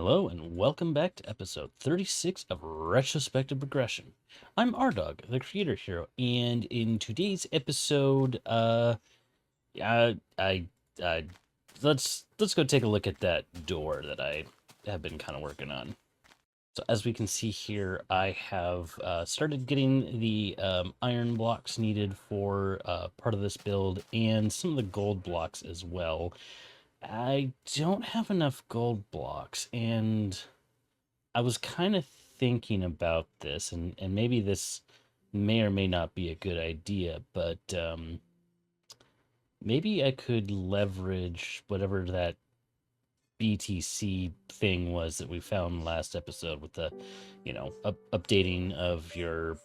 Hello and welcome back to episode 36 of Retrospective Progression. I'm Aredawg, the creator hero, and in today's episode, I, I, I let's go take a look at that door that I have been kind of working on. So as we can see here, I have started getting the iron blocks needed for part of this build and some of the gold blocks as well. I don't have enough gold blocks, and I was kind of thinking about this, and maybe this may or may not be a good idea, but maybe I could leverage whatever that BTC thing was that we found last episode with the, updating of your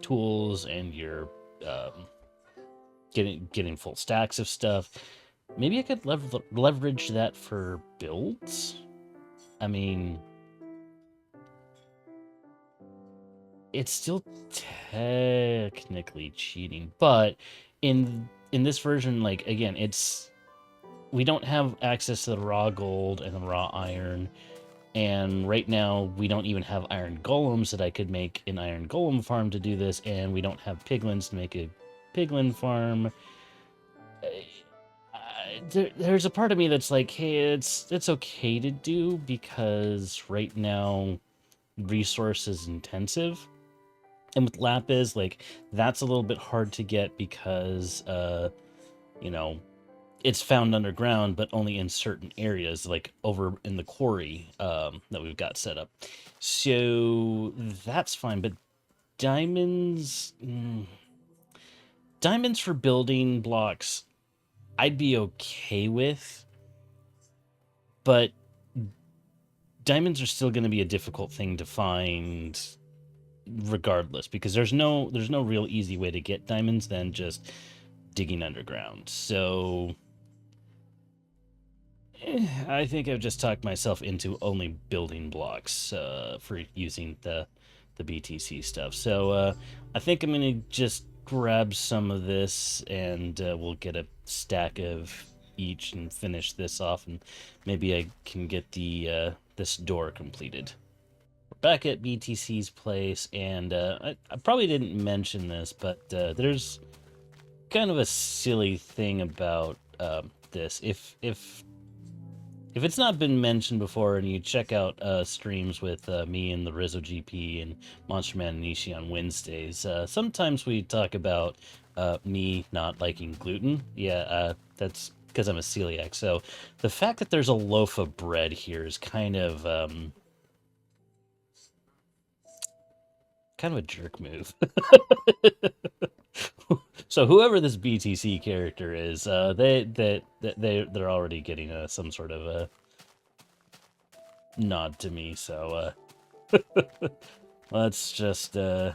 tools and your um, getting full stacks of stuff. Maybe I could leverage that for builds. I mean, it's still technically cheating, but in this version, like again, it's we don't have access to the raw gold and the raw iron, and right now we don't even have iron golems that I could make an iron golem farm to do this, and we don't have piglins to make a piglin farm. There's a part of me that's like, hey, it's okay to do because right now resources intensive. And with lapis, like that's a little bit hard to get because you know, it's found underground, but only in certain areas, like over in the quarry that we've got set up. So that's fine, but diamonds, diamonds for building blocks, I'd be okay with, but diamonds are still going to be a difficult thing to find regardless, because there's no real easy way to get diamonds than just digging underground. So I think I've just talked myself into only building blocks for using the BTC stuff. So I think I'm gonna just grab some of this, and we'll get a stack of each and finish this off, and maybe I can get the this door completed. We're back at BTC's place, and I probably didn't mention this, but there's kind of a silly thing about this. If it's not been mentioned before, and you check out streams with me and the Rizzo GP and Monster Man and Nishi on Wednesdays, sometimes we talk about me not liking gluten. Yeah, that's because I'm a celiac. So the fact that there's a loaf of bread here is kind of a jerk move. So whoever this BTC character is, they're already getting some sort of a nod to me. So let's just go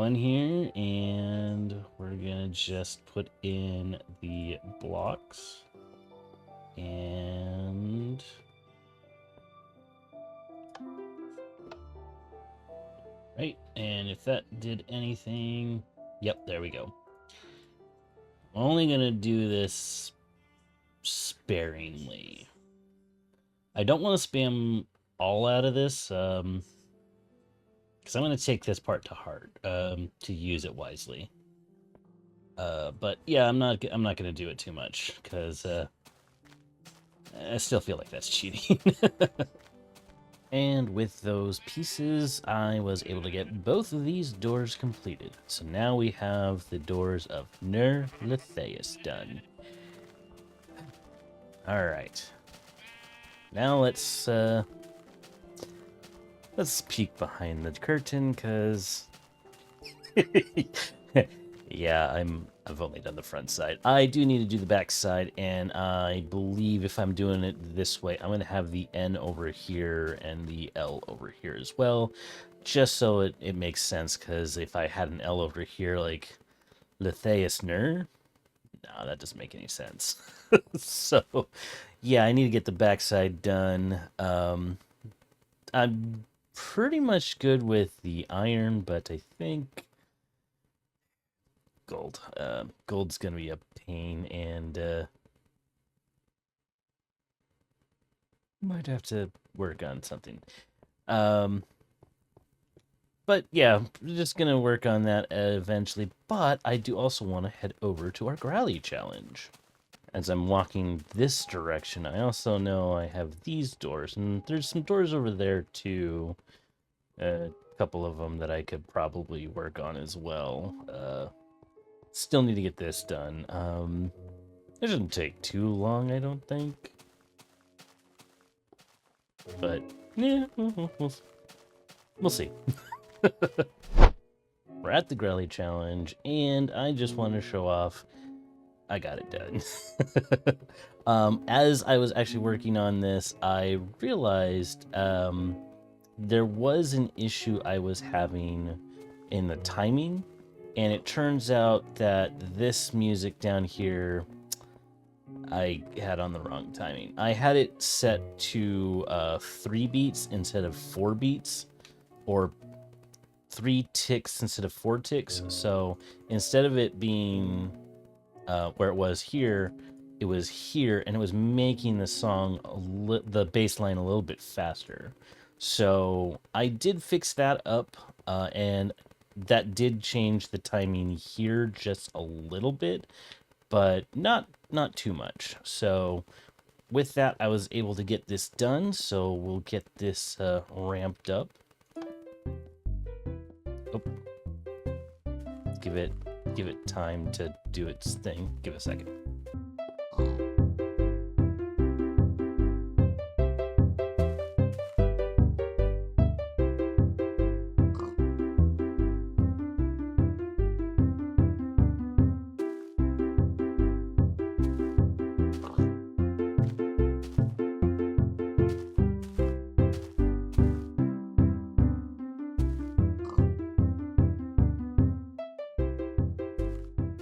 in here, and we're gonna just put in the blocks, and right, and if that did anything, yep, there we go. Only gonna do this sparingly. I don't want to spam all out of this, because I'm going to take this part to heart, to use it wisely. But yeah, I'm not going to do it too much, because I still feel like that's cheating. And with those pieces, I was able to get both of these doors completed. So now we have the doors of Ner Letheus done. All right. Now let's peek behind the curtain, because yeah, I've only done the front side. I do need to do the back side, and I believe if I'm doing it this way, I'm going to have the N over here and the L over here as well, just so it makes sense, because if I had an L over here, like Letheus Ner, no, that doesn't make any sense. So, yeah, I need to get the backside done. I'm pretty much good with the iron, but I think gold. Gold's gonna be a pain, and Might have to work on something. Um, but yeah, just gonna work on that eventually. But I do also want to head over to our Growlie challenge. As I'm walking this direction, I also know I have these doors, and there's some doors over there too. A couple of them that I could probably work on as well. Still need to get this done. It shouldn't take too long, I don't think. But yeah, we'll see. We're at the Growlie challenge, and I just want to show off I got it done. As I was actually working on this, I realized there was an issue I was having in the timing, and it turns out that this music down here I had on the wrong timing. I had it set to 3 beats instead of 4 beats, or 3 ticks instead of 4 ticks. So instead of it being where it was here, it was here, and it was making the song, the bass line, a little bit faster. So I did fix that up, and that did change the timing here just a little bit, but not too much. So with that, I was able to get this done. So we'll get this ramped up. Oh, give it time to do its thing. Give it a second.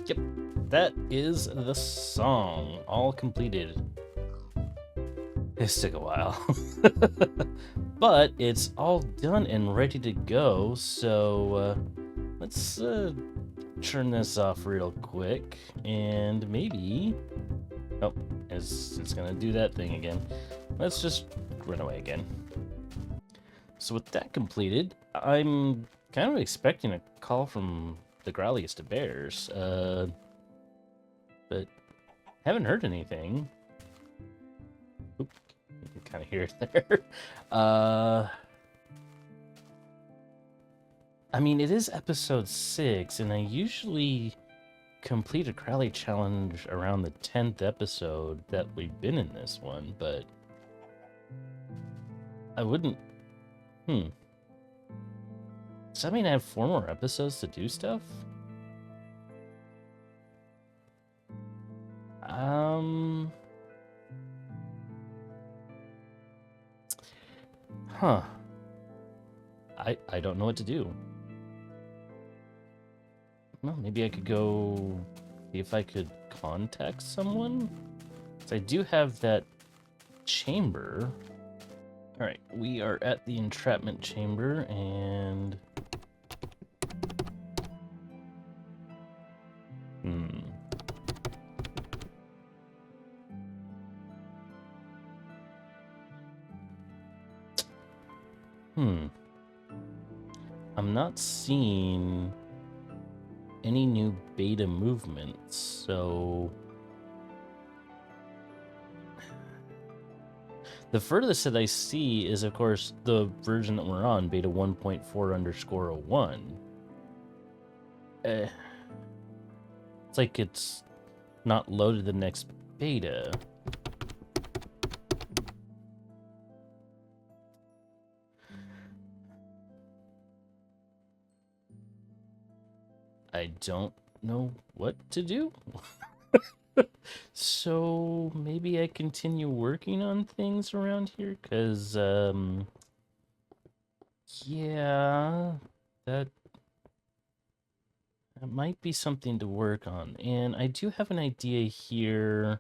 Yep, that is the song, all completed. This took a while. But it's all done and ready to go, so let's turn this off real quick, and maybe... Oh, it's gonna do that thing again. Let's just run away again. So with that completed, I'm kind of expecting a call from the Growliest of Bears, but haven't heard anything. Oop, you can kind of hear it there. I mean, it is episode 6, and I usually complete a Growlie challenge around the 10th episode that we've been in this one, but I wouldn't... Does that mean I have 4 more episodes to do stuff? Huh. I don't know what to do. Well, maybe I could go see if I could contact someone. So I do have that chamber. All right, we are at the entrapment chamber, and I'm not seeing any new beta movements, so the furthest that I see is, of course, the version that we're on, beta 1.4_01. It's like it's not loaded the next beta. I don't know what to do. So maybe I continue working on things around here, because yeah, that might be something to work on. And I do have an idea here.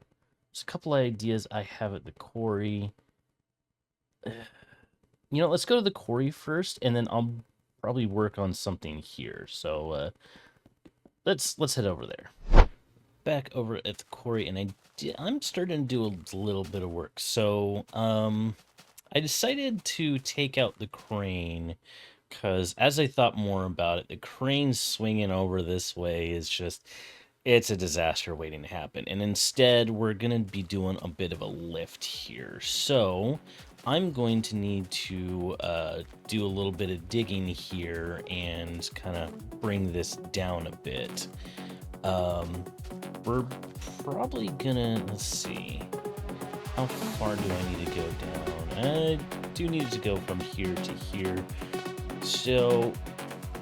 There's a couple of ideas I have at the quarry. You know, let's go to the quarry first, and then I'll probably work on something here. So let's head over there. Back over at the quarry, and I'm starting to do a little bit of work. So I decided to take out the crane because as I thought more about it, the crane swinging over this way is just, it's a disaster waiting to happen. And instead, we're going to be doing a bit of a lift here. So I'm going to need to do a little bit of digging here and kind of bring this down a bit. We're probably gonna, let's see, how far do I need to go down? I do need to go from here to here. So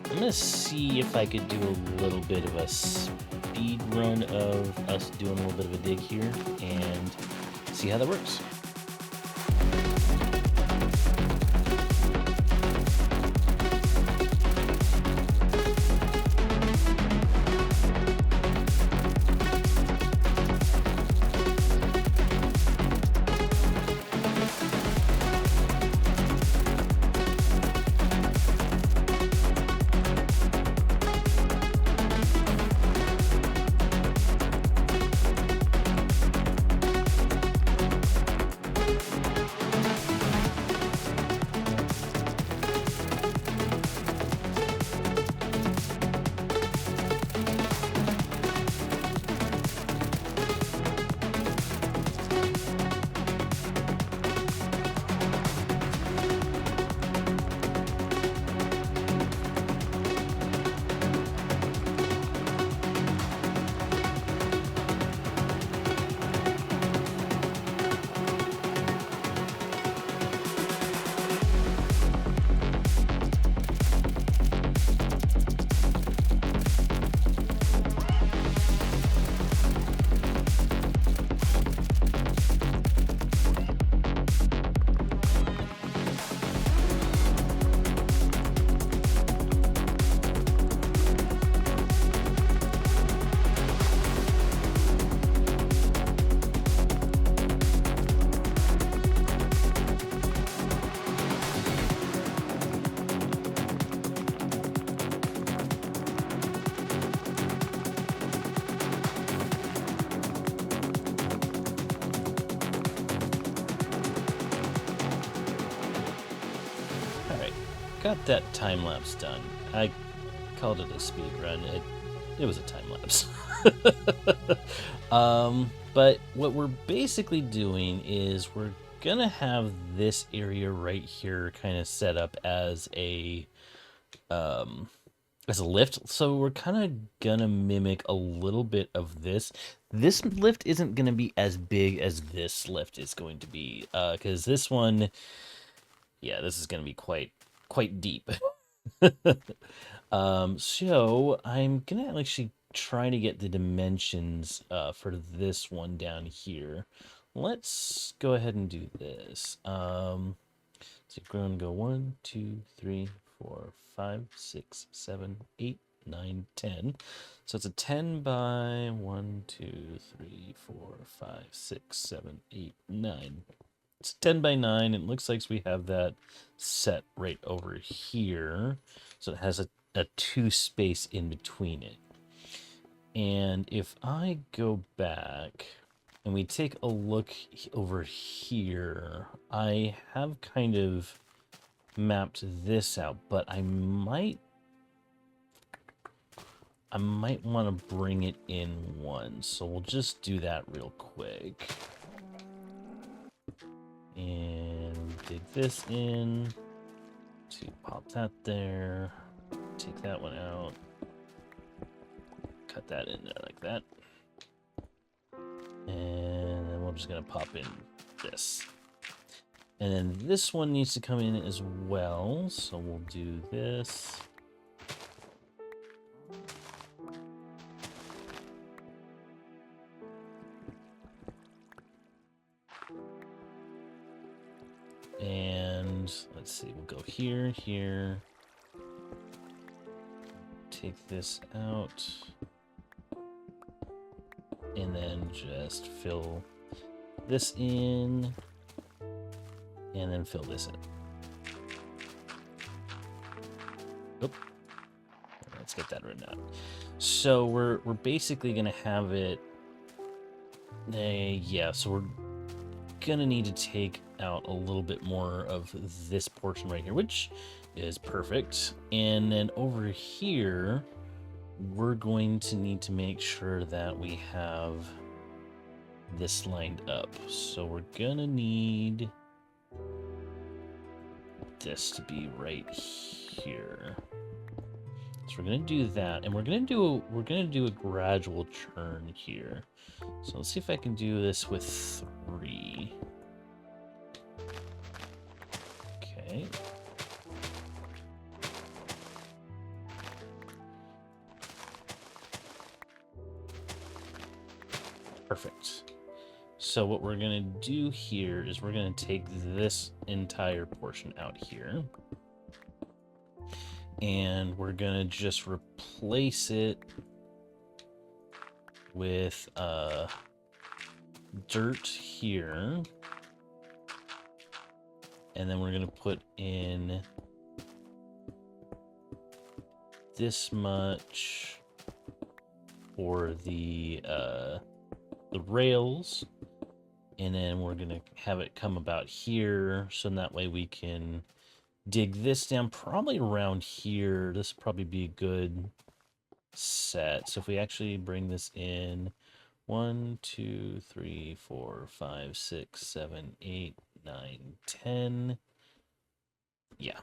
I'm gonna see if I could do a little bit of a speed run of us doing a little bit of a dig here and see how that works. Got that time lapse done. I called it a speed run. It was a time lapse. But what we're basically doing is we're gonna have this area right here kind of set up as a lift. So we're kind of gonna mimic a little bit of this. This lift isn't gonna be as big as this lift is going to be, because this one, yeah, this is gonna be quite deep. So I'm gonna actually try to get the dimensions for this one down here. Let's go ahead and do this. So we're gonna go 1, 2, 3, 4, 5, 6, 7, 8, 9, 10. So it's a 10 by 1, 2, 3, 4, 5, 6, 7, 8, 9. It's 10 by 9. It looks like we have that set right over here. So it has a 2 space in between it. And if I go back and we take a look over here, I have kind of mapped this out, but I might want to bring it in one. So we'll just do that real quick. And dig this in to pop that there. Take that one out. Cut that in there like that. And then we're just gonna pop in this. And then this one needs to come in as well. So we'll do this. And let's see, we'll go here, here. Take this out. And then just fill this in. And then fill this in. Oop. Let's get that written out. So we're basically gonna have it. Yeah, so we're gonna need to take out a little bit more of this portion right here, which is perfect. And then over here, we're going to need to make sure that we have this lined up. So we're gonna need this to be right here. So we're gonna do that, and we're gonna do a gradual churn here. So let's see if I can do this with 3. Okay. Perfect. So what we're gonna do here is we're gonna take this entire portion out here, and we're gonna just replace it with dirt here, and then we're gonna put in this much for the rails, and then we're gonna have it come about here, so that way we can dig this down probably around here. This would probably be a good set. So if we actually bring this in 1, 2, 3, 4, 5, 6, 7, 8, 9, 10. Yeah.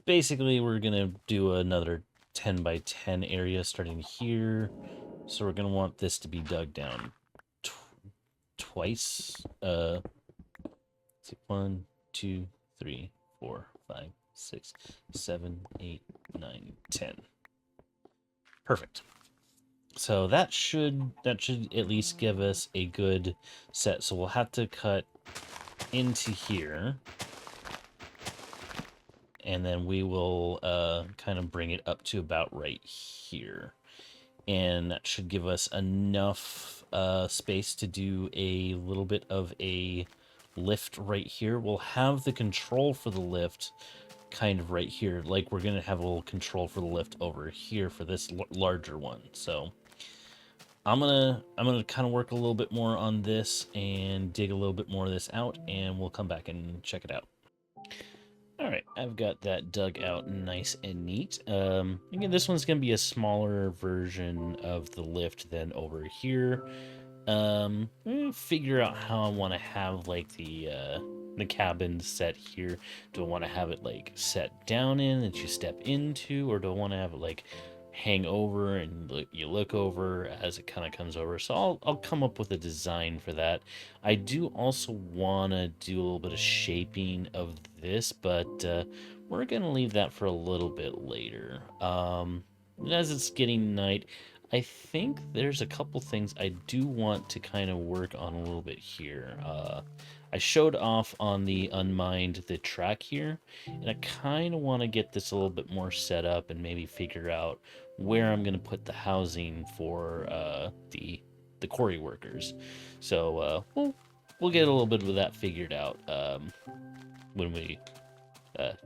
Basically, we're gonna do another 10 by 10 area starting here. So we're gonna want this to be dug down twice. 1, 2, 3, 4, 5, 6, 7, 8, 9, 10. Perfect. So that should at least give us a good set. So we'll have to cut into here, and then we will kind of bring it up to about right here. And that should give us enough space to do a little bit of a lift right here. We'll have the control for the lift kind of right here, like we're gonna have a little control for the lift over here for this larger one. So I'm gonna kind of work a little bit more on this and dig a little bit more of this out, and we'll come back and check it out. All right, I've got that dug out nice and neat. Again, this one's going to be a smaller version of the lift than over here. Figure out how I want to have like the cabin set here. Do I want to have it like set down in that you step into, or do I want to have it like hang over and you look over as it kind of comes over? So I'll come up with a design for that. I do also want to do a little bit of shaping of this, but we're gonna leave that for a little bit later. As it's getting night, I think there's a couple things I do want to kind of work on a little bit here. I showed off on the unmined the track here, and I kind of want to get this a little bit more set up and maybe figure out where I'm going to put the housing for the quarry workers. So we'll get a little bit of that figured out when we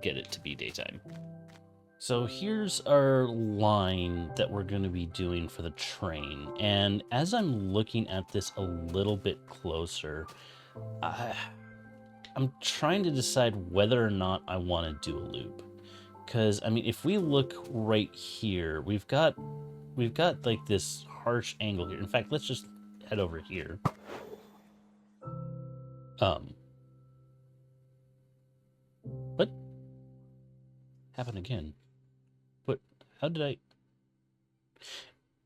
get it to be daytime. So here's our line that we're going to be doing for the train. And as I'm looking at this a little bit closer, I'm trying to decide whether or not I want to do a loop. Because, I mean, if we look right here, we've got like this harsh angle here. In fact, let's just head over here. What happened again? But how did I?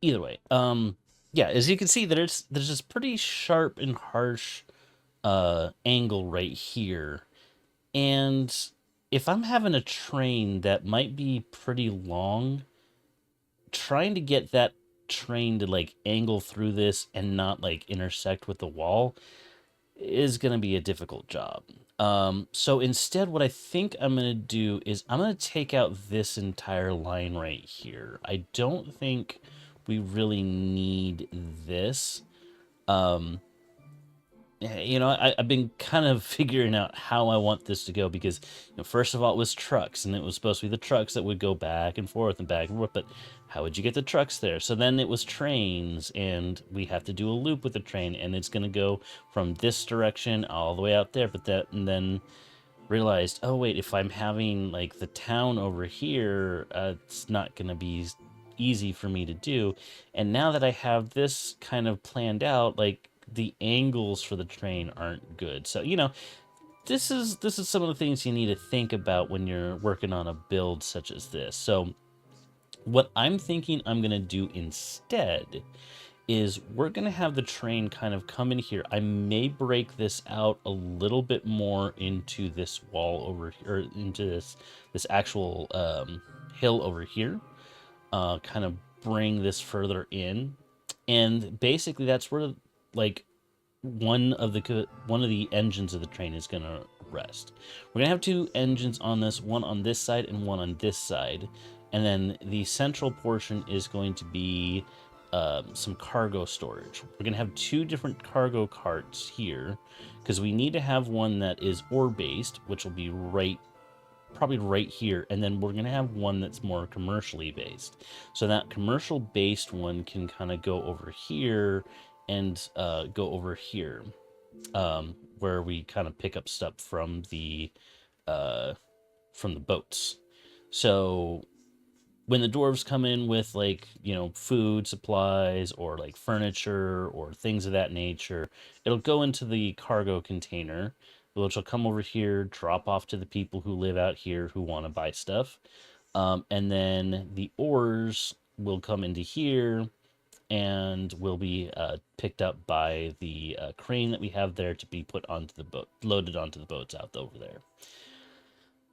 Either way, yeah, as you can see, there's this pretty sharp and harsh angle right here, and if I'm having a train that might be pretty long, trying to get that train to like angle through this and not like intersect with the wall is going to be a difficult job. So instead, what I think I'm going to do is I'm going to take out this entire line right here. I don't think we really need this. I've been kind of figuring out how I want this to go because, first of all, it was trucks, and it was supposed to be the trucks that would go back and forth and back and forth. But how would you get the trucks there? So then it was trains, and we have to do a loop with the train, and it's going to go from this direction all the way out there. And then realized, oh wait, if I'm having like the town over here, it's not going to be easy for me to do. And now that I have this kind of planned out, like the angles for the train aren't good. So, this is some of the things you need to think about when you're working on a build such as this. So, what I'm thinking I'm going to do instead is we're going to have the train kind of come in here. I may break this out a little bit more into this wall over here, or into this actual hill over here. Kind of bring this further in, and basically that's where like one of the engines of the train is going to rest. We're going to have two engines on this, one on this side and one on this side, and then the central portion is going to be some cargo storage. We're going to have two different cargo carts here because we need to have one that is ore based, which will be probably right here, and then we're going to have one that's more commercially based. So that commercial based one can kind of go over here and go over here, where we kind of pick up stuff from the boats. So when the dwarves come in with like food supplies or like furniture or things of that nature, it'll go into the cargo container, which will come over here, drop off to the people who live out here who want to buy stuff, and then the ores will come into here and will be picked up by the crane that we have there to be put onto the boat, loaded onto the boats out over there.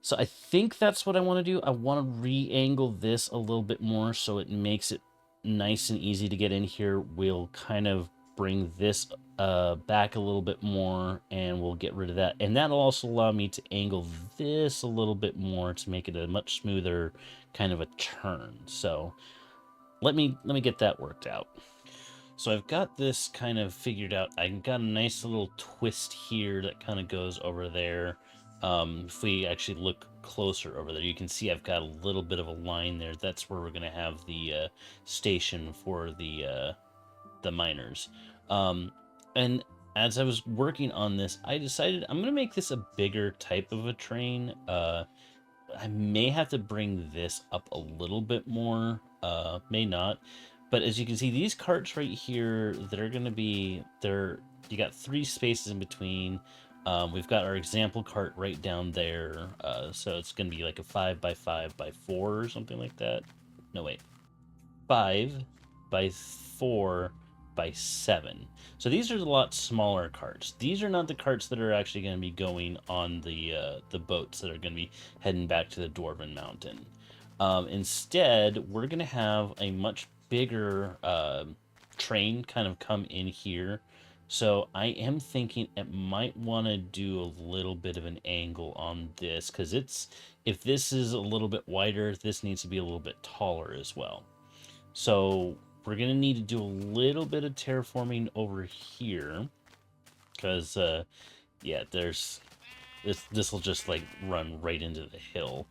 So I think that's what I want to do. I want to re-angle this a little bit more so it makes it nice and easy to get in here. We'll kind of bring this back a little bit more, and we'll get rid of that. And that'll also allow me to angle this a little bit more to make it a much smoother kind of a turn. So let me get that worked out. So I've got this kind of figured out. I've got a nice little twist here that kind of goes over there. If we actually look closer over there, you can see I've got a little bit of a line there. That's where we're going to have the station for the miners. And as I was working on this, I decided I'm going to make this a bigger type of a train. I may have to bring this up a little bit more, may not. But as you can see, these carts right here, they're going to be, you got 3 spaces in between. We've got our example cart right down there. So it's going to be like a 5x5x4 or something like that. No, wait. 5x4x7. So these are a lot smaller carts. These are not the carts that are actually going to be going on the boats that are going to be heading back to the Dwarven Mountain. Instead, we're going to have a much bigger train kind of come in here. So I am thinking it might want to do a little bit of an angle on this, because if this is a little bit wider, this needs to be a little bit taller as well. So we're going to need to do a little bit of terraforming over here, because yeah, this will just like run right into the hill.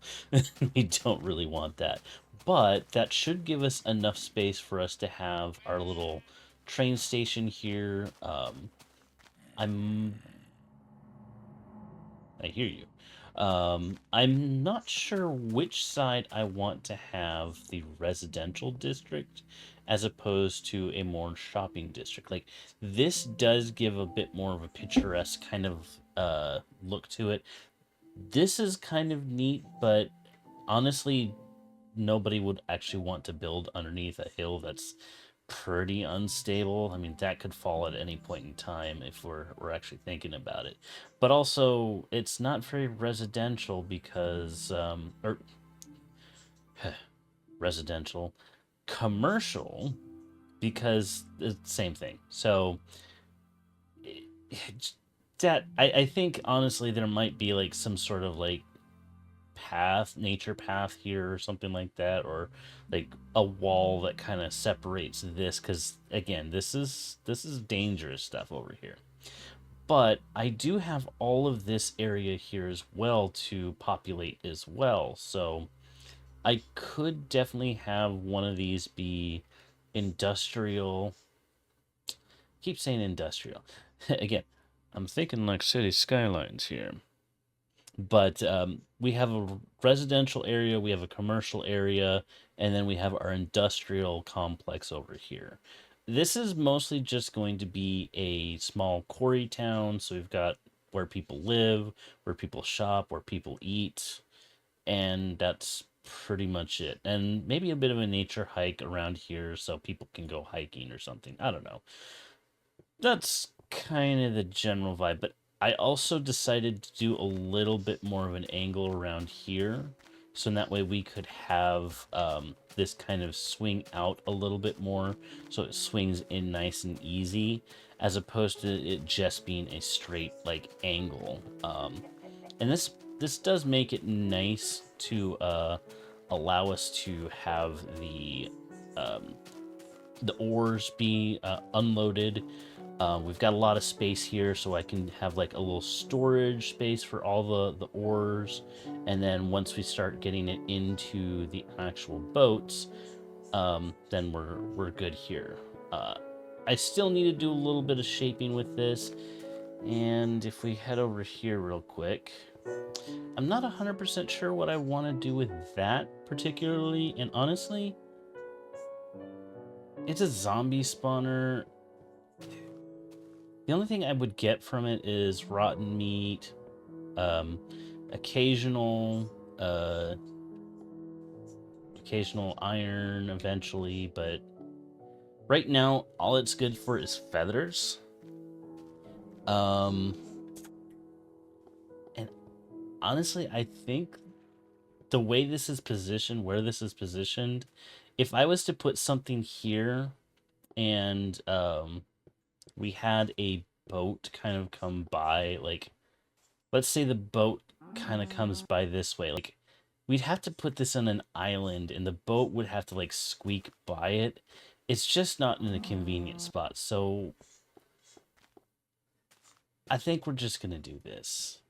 We don't really want that. But that should give us enough space for us to have our little train station here. I hear you. I'm not sure which side I want to have the residential district as opposed to a more shopping district. Like, this does give a bit more of a picturesque kind of look to it. This is kind of neat, but honestly, nobody would actually want to build underneath a hill that's pretty unstable. I mean, that could fall at any point in time if we're actually thinking about it. But also, it's not very residential because, or residential, commercial, because it's the same thing. So that I think honestly there might be like some sort of like nature path here or something like that, or like a wall that kind of separates this, because again, this is dangerous stuff over here. But I do have all of this area here as well to populate as well. So I could definitely have one of these be industrial. Keep saying industrial. Again, I'm thinking like city skylines here. But we have a residential area, we have a commercial area, and then we have our industrial complex over here. This is mostly just going to be a small quarry town. So we've got where people live, where people shop, where people eat, and that's pretty much it. And maybe a bit of a nature hike around here so people can go hiking or something. I don't know. That's kind of the general vibe, but I also decided to do a little bit more of an angle around here. So in that way we could have this kind of swing out a little bit more. So it swings in nice and easy, as opposed to it just being a straight like angle. And this does make it nice to allow us to have the ores be unloaded. We've got a lot of space here, so I can have like a little storage space for all the ores. And then once we start getting it into the actual boats, then we're good here. I still need to do a little bit of shaping with this. And if we head over here real quick, I'm not 100% sure what I want to do with that particularly. And honestly, it's a zombie spawner. The only thing I would get from it is rotten meat, occasional iron eventually, but right now all it's good for is feathers. And honestly, I think the way this is positioned, where this is positioned, if I was to put something here and we had a boat kind of come by, like, let's say the boat kind of comes by this way, like, we'd have to put this on an island and the boat would have to like squeak by it. It's just not in a convenient spot. So I think we're just gonna do this.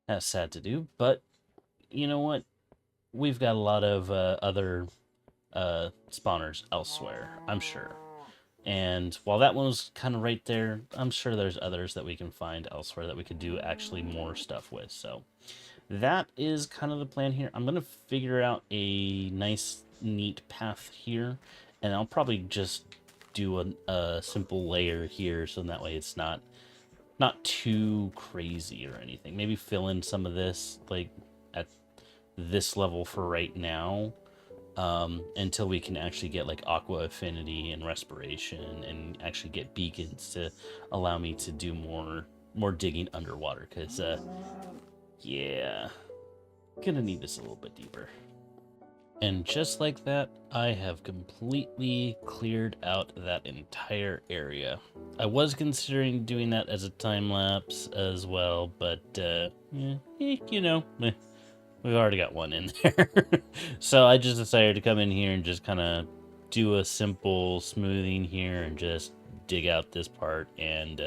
That's sad to do, but you know what? We've got a lot of other spawners elsewhere, I'm sure. And while that one was kind of right there, I'm sure there's others that we can find elsewhere that we could do actually more stuff with. So that is kind of the plan here. I'm going to figure out a nice, neat path here. And I'll probably just do a simple layer here, so that way it's not too crazy or anything. Maybe fill in some of this, like, at this level for right now. Until we can actually get like aqua affinity and respiration and actually get beacons to allow me to do more digging underwater, because yeah, gonna need this a little bit deeper. And just like that, I have completely cleared out that entire area. I was considering doing that as a time lapse as well, but you know, we've already got one in there. So I just decided to come in here and just kind of do a simple smoothing here and just dig out this part. And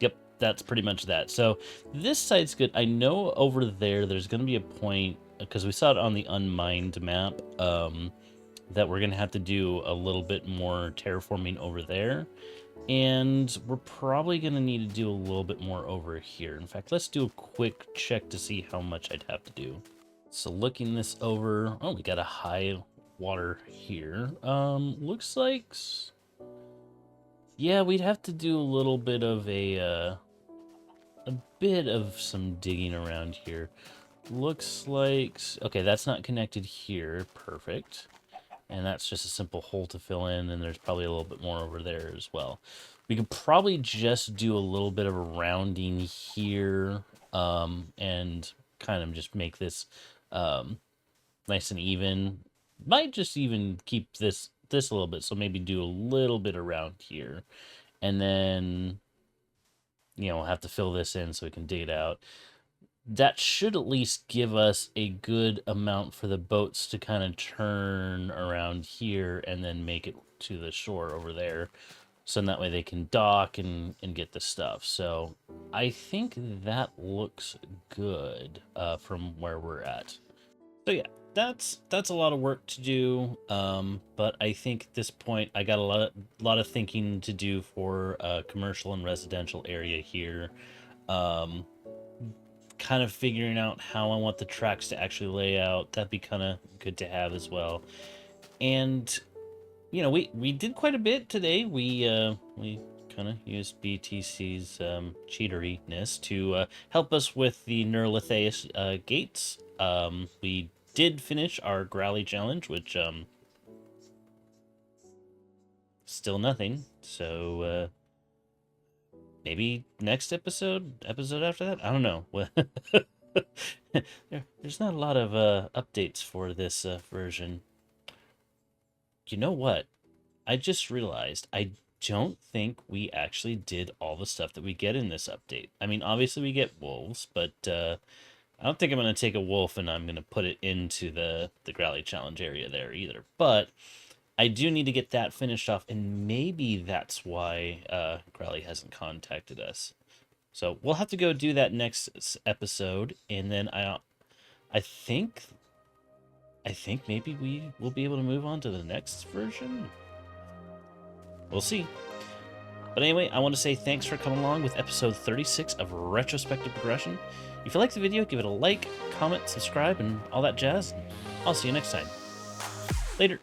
yep, that's pretty much that. So this site's good. I know over there's going to be a point, because we saw it on the unmined map, that we're going to have to do a little bit more terraforming over there. And we're probably going to need to do a little bit more over here. In fact, let's do a quick check to see how much I'd have to do. So looking this over, oh, we got a high water here. Looks like, yeah, we'd have to do a little bit of a bit of some digging around here. Looks like, okay, that's not connected here. Perfect. And that's just a simple hole to fill in, and there's probably a little bit more over there as well. We could probably just do a little bit of a rounding here, and kind of just make this nice and even. Might just even keep this a little bit, so maybe do a little bit around here. And then, you know, have to fill this in so we can dig it out. that should at least give us a good amount for the boats to kind of turn around here and then make it to the shore over there. So that way they can dock and get the stuff. So I think that looks good from where we're at. So yeah, that's a lot of work to do. But I think at this point I got a lot of thinking to do for a commercial and residential area here. Um, Kind of figuring out how I want the tracks to actually lay out. That'd be kind of good to have as well. And you know, we did quite a bit today. We kind of used BTC's cheateriness to help us with the Neuralithais gates. We did finish our Growlie challenge, which still nothing. So maybe next episode after that. I don't know. There's not a lot of updates for this version. You know what? I just realized I don't think we actually did all the stuff that we get in this update. I mean, obviously we get wolves, but I don't think I'm going to take a wolf and I'm going to put it into the Growlie challenge area there either. But I do need to get that finished off, and maybe that's why Growlie hasn't contacted us. So we'll have to go do that next episode, and then I think maybe we will be able to move on to the next version. We'll see. But anyway, I want to say thanks for coming along with episode 36 of Retrospective Progression. If you liked the video, give it a like, comment, subscribe, and all that jazz. I'll see you next time. Later.